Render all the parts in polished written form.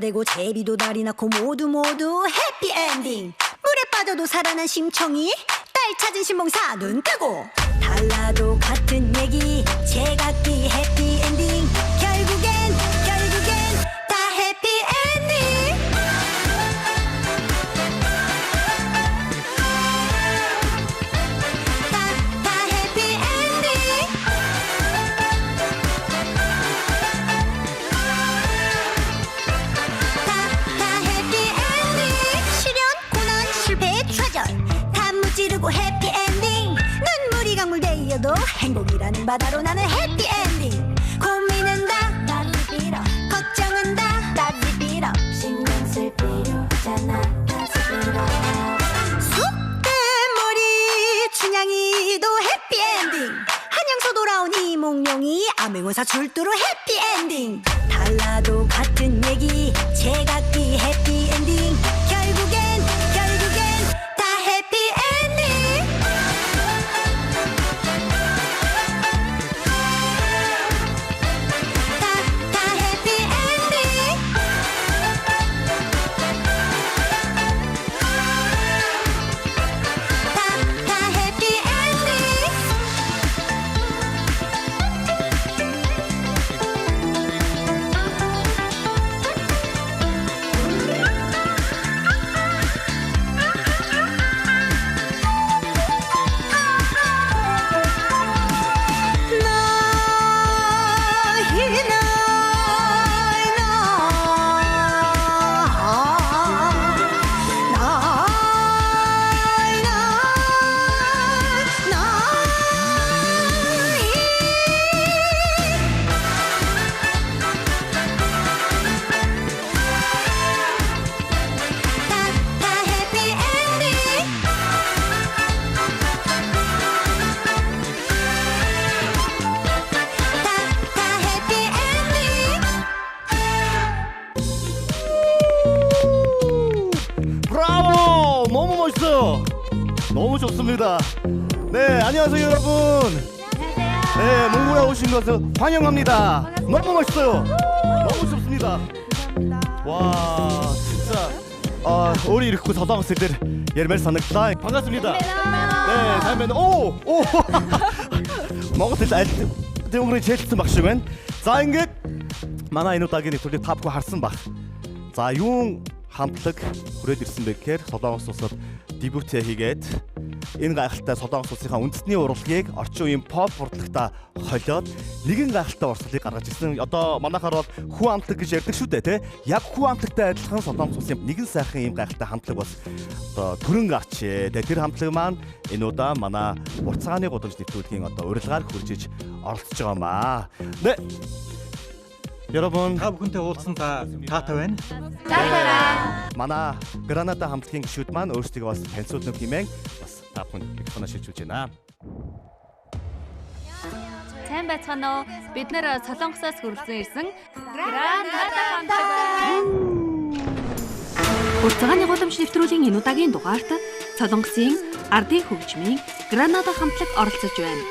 되고 제비도 다리 낳고 모두 해피엔딩. 물에 빠져도 살아난 심청이 딸 찾은 신봉사 눈 뜨고. 달라도 같은 얘기 제각기 해피엔딩. 결국엔 다 해피엔딩. 다 해피엔딩. 다 해피엔딩. 실현, 고난, 실패, 좌절 다 무찌르고 해피엔딩. 눈물이 강물되어도 행복이라는 바다로 나는 해피엔딩. 고민은 다 걱정은 다 신경 쓸 필요 없잖아. 속대머리 춘향이도 해피엔딩. 한양서 돌아온 이몽룡이 암행어사 출두로 해피엔딩. 달라도 같은 얘기 제각기 해피엔딩. 결국엔 다 해피엔딩. 다 해피엔딩. 다 해피엔딩. 브라보! 너무 멋있어요. 너무 좋습니다. 네, 안녕하세요 여러분. 네, 몽골에 오신 것을 환영합니다. 너무 멋있어요. 너무 좋습니다. 와, 진짜 우리 이렇게 초등학생들 예를 산악다 반갑습니다. 네, 다음에는 오 Монгол хэл аль тэнгэрийн чийлсэн баг шиг байна. За ингээд манай энэ удаагийн нэвтрүүлгийг та бүхэн харсан баг. За юун хамтлаг хүрээд ирсэн бэ гэхээр Солонгос улсад дебютээ хийгээд энэ гайхалтай Солонгос улсынхаа үндэсний урлагийг орчин үеийн pop урлагтаа холиод нэгэн гайхалтай урсгалыг гаргаж ирсэн. Одоо манайхаар бол хүү хамтлаг гэж ярьдаг шүү дээ, тэ? Яг хүү хамтлагтай адилхан Солонгос улсын нэгэн сайхан ийм гайхалтай хамтлаг бас одоо төрөн гарч. Тэр хамтлаг маань энэ удаа манай уртцааны гудамж нэвтрүүлгийн одоо урилгаар хурж иж оролцож байгаа маа. 네. 여러분 та бүхэнтэй уулзсан таатай байна. манай Граната хамтлагийн гишүүд маань өөрсдөө бас танилцуулна хэмээн бас та бүхэнд микрофоноо шилжүүлж байна. Сайн байцгаана уу? Бид нэр Солонгосоос хүрэлцэн ирсэн Граната хамтлаг байна. Уртцааны гудамж нэвтрүүлгийн энэ удаагийн дугаарт Солонгосын ардын хөгжмийн Граната хамтлаг оролцож байна.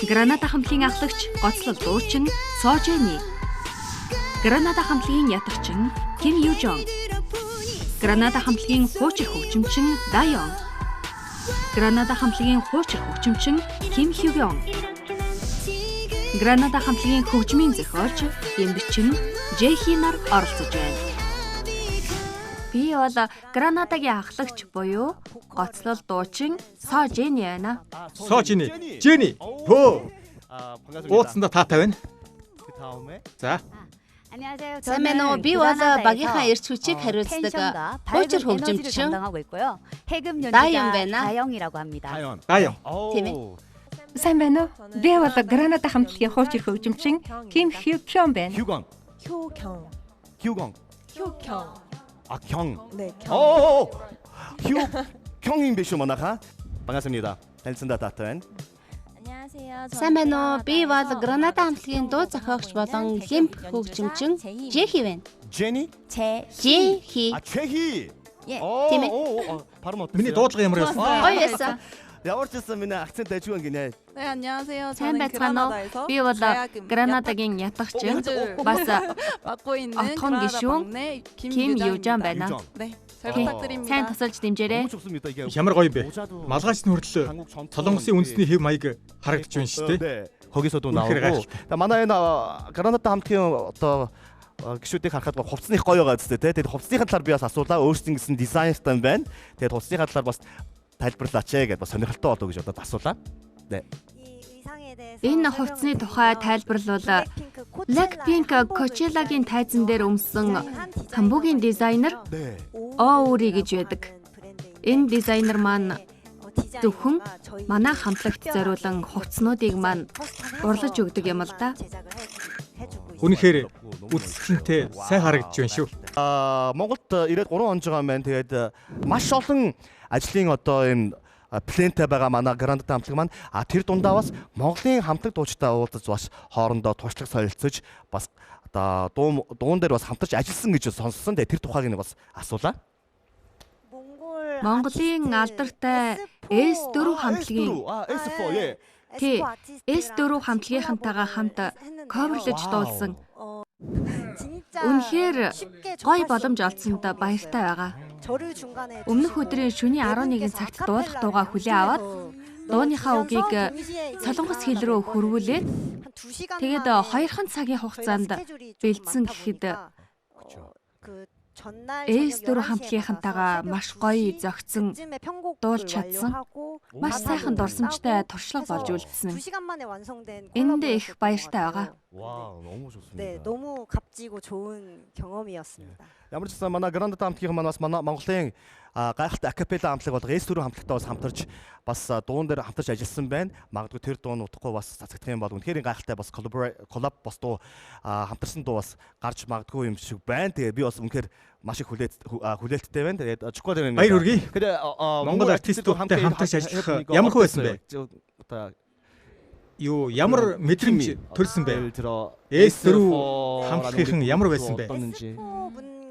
Граната хамтлагийн ахлагч гоцлол дуучин Сожэни, Граната хамтлагийн ятагчин Ким Южон, Граната хамтлагийн хуучир хөгжимчин Дайон, Граната хамтлагийн хуучир хөгжимчин Ким Хюгён, Граната хамтлагийн хөгжмийн зохиолч эмбичин Жэхи нар оролцож байна. Би бол Гранатагийн ахлагч буюу гоцлол дуучин Сожэни байна. Сожэни, Жэни. Хөө. Уулзсандаа таатай байна. За. 안녕하세요. сайн байна уу? Би бол багийнхаа эрч хүчийг хариуцдаг хуучир хөгжимчин Дайон байна. 다영이라고 합니다. Дайон. тийм ээ. сайн байна уу? Би бол Граната хамтлагийн хуучир хөгжимчин Ким Хюгён байна. 휴건. 효경. 아, 경. 네, 경. 휴경인 비슈 모나카. 반갑습니다. 헬슨다 다튼. 안녕하세요. сайн байна уу? Би бол Граната хамтлагийн дуу зохиогч болон лимп хөгжимчин Жэхи байна. 제니? Жэхи. 아, 최희. 예. 오, тийм ээ. 발음 어떠세요? Миний дуудлага ямар байсан? Гоё байсан. Ямар ч юм миний акцент ажиг гинэ. 네, 안녕하세요. сайн 저는 байцгаана уу? 그라나다에서 Би бол 자야금 Гранадагийн ятагчин бас 맡고 있는 어떤 그라나다 гишүүн 막내 김유정 김유정입니다. байна. 네, 잘 어. 부탁드립니다. сайн тусалж дэмжээрэй. 너무 좋습니다. 이게 Ямар гоё юм бэ? 모자도 Малгайч нь хүртэл 한국 전통 Солонгосын үндэсний хэв маяг харагдаж байна шүү дээ. 네. 거기서도 үнэхээр 나오고. манай энэ граната хамтгийн одоо гişүүдийг харахад хувцсных гоё байгаа зү тэ. Тэгээд хувцсныхаа талаар би бас асуулаа. Өөрсдийн гэсэн дизайнертай байна. Тэгээд хувцсныхаа талаар бас тайлбарлаач гэдээ бас сонирхолтой болов гэж бодоод асуулаа. 네. Энэ хувцсны тухай тайлбарлавал Blackpink Coachella-гийн тайзан дээр өмсөн хамбугийн дизайнер 네. Оури гэж байдаг. Энэ дизайнер маань зөвхөн манай хамтлагт зориулан хувцснуудыг маань урлаж өгдөг юм л да. Үнэхээр үзэсгэлэнтэй сайн харагдаж байна шүү. Монголд ирээд 3 он жбайгаа юм байна. Тэгээд маш олон ажлын одоо энэ плэнтэй байгаа манай гранд хамтлаг маань тэр дундаа бас Монголын хамтлаг дуучтай уулзаж бас хоорондоо туршлага солилцож бас одоо дуун дээр бас хамтарч ажилласан гэж сонссон. Тэгээд тэр тухайг нь бас асуулаа. Монголын алдартай S4 хамтлагийн S4 е. Тий, S4 хамтлагийнхантайгаа хамт коверлож дуулсан. Үнэхээр гоё боломж олдсонд баяртай байгаа. Өмнөх өдрийн шөнийн 11 цагт дуулах дуугаа хүлээн аваад дууныхаа үгийг солонгос хэл рүү хөрвүүлээд тэгээд 2 цагийн хугацаанд бэлдсэн гэхэд S4 хамтлагийнхантайгаа маш гоё зөгцсөн дуулж чадсан. Маш сайхан дурсамжтай туршлага болж үлдсэн. Энд их баяртай байгаа. 와, 너무 좋습니다. 네, 너무 값지고 좋은 경험이었습니다. Ямар ч гэсэн манай гранд хамтлагийн маань бас манай Монголын гайхалтай акапелла хамтлаг бол S4 хамтлагтай бас хамтарч бас дуун дээр хамтарч ажилласан байна. Магадгүй тэр дуу нь утгагүй бас цацагдах юм бол үнэхээр гайхалтай бас коллаб бас дуу хамтарсан дуу бас гарч магадгүй юм шиг байна. Тэгээ би бас үнэхээр маш их хүлээлттэй байна. Тэгээд чухал юм. Баяр хүргэе. 근데 Монгол артистуудтай хамтарч ажиллах ямар хөө байсан бэ? Одоо Юу ямар мэдрэмж төрсөн бэ? 예를 들어 S4 хамтлагийнхан ямар байсан бэ?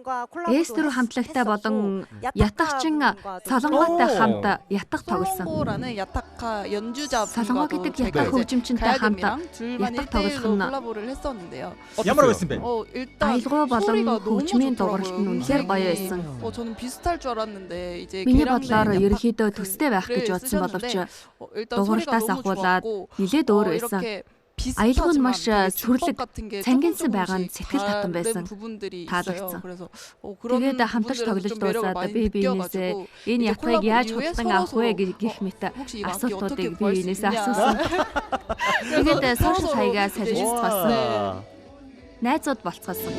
S4 хамтлагтай болон ятагчин солонготой хамт ятаг тоглосон. 솔로라는 야타카 연주자분과 солонгоо гэдэг ятаг хөгжимчөнтэй хамт 둘만의 ятаг тоглох 1대1로 нь 콜라보를 했었는데요. Ямар байсан бэ? 일단 аялгаа болон 소리가 너무 хөгжмийн 좋더라고요. дууралт нь үнэхээр гоё байсан. 저는 비슷할 줄 알았는데 이제 Миний 계량된 бодлоор 약간 ерөөхдөө 그 төстэй байх гэж 를 бодсон боловч 쓰셨는데, 일단 дууралтаас 소리가 너무 ахуулаад 좋았고, нилээд өөр байсан. 이렇게 아이들은 비슷하지만 маш 되게 сүрлэг, 주법 같은 게 цангинсан 조금 байгаа нь 조금씩 сэтгэл татам байсан. 다른 부분들이 таалагдсан. 있어요. 그래서 그런 Тэгээд хамтарч 부분들에서 тоглож 좀 매력을 дуусаад 많이 би биенээсээ 느껴가지고 энэ 이제 ятгыг 콜라보 яаж 이후에 худалдан 서로 авах вэ 서로 гэх мэт 혹시 이 악기 асуултуудыг 어떻게 би 구할 수 биенээсээ 있냐. асуусан. Тэгээд сошиал хаягаа 서로 салжицгаасан. 와. Найзууд болцгоосон.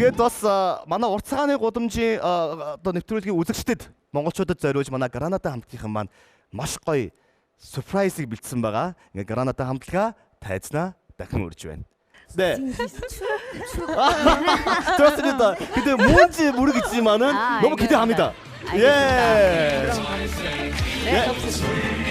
Тэгээд бас манай урт цагааны гудамжийн одоо нэвтрүүлгийн үзэгчдэд монголчуудад зориулж манай граната хамтлагийнхан маань маш гоё surprise-ийг бэлдсэн байгаа. Ингээ граната хамтлага тайзнаа дахин урьж байна. 네. 좋습니다. 근데 뭔지 모르겠지만은 너무 기대합니다. 예. 그럼 가보시죠. 예. 네, 가보시죠.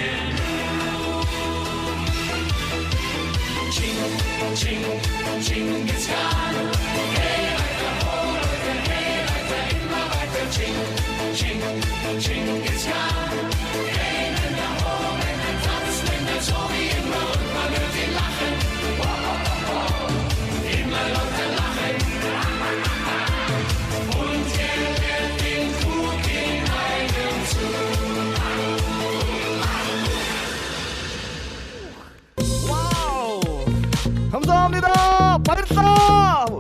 감사합니다.